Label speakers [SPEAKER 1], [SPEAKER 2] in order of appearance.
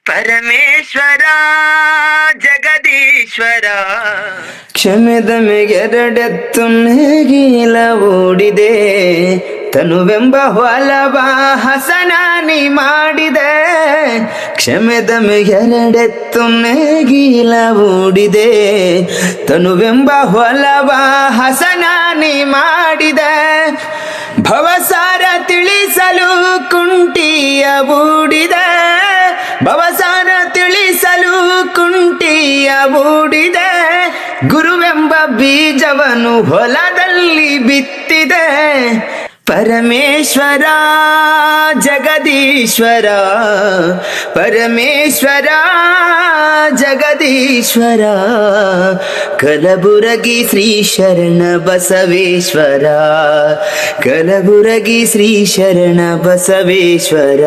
[SPEAKER 1] ಪರಮೇಶ್ವರ ಜಗದೀಶ್ವರ
[SPEAKER 2] ಕ್ಷಮೆದ ಮೇಗೆರಡೆತ್ತು ನೇಗಿಲ ಓಡಿದೆ, ತನುವೆಂಬ ಹೊಲವ ಹಸನಾನಿ ಮಾಡಿದೆ. ಕ್ಷಮೆದ ಮೇಗೆರಡೆತ್ತು ನೇಗಿಲ ಓಡಿದೆ, ತನುವೆಂಬ ಹೊಲವ ಹಸನಾನಿ ಮಾಡಿದೆ. ಭವಸಾರ ತಿಳಿಸಲು ಕುಂಟಿಯ ಬೂಡಿದೆ, ಭವಸಾರ ತಿಳಿಸಲು ಕುಂಟಿಯ ಬೂಡಿದೆ. ಗುರುವೆಂಬ ಬೀಜವನ್ನು ಹೊಲದಲ್ಲಿ ಬಿತ್ತಿದೆ. ಪರಮೇಶ್ವರ ಜಗದೀಶ್ವರ, ಪರಮೇಶ್ವರ ಜಗದೀಶ್ವರ. ಕಲಬುರಗಿ ಶ್ರೀ ಶರಣ ಬಸವೇಶ್ವರ, ಕಲಬುರಗಿ ಶ್ರೀ ಶರಣ ಬಸವೇಶ್ವರ.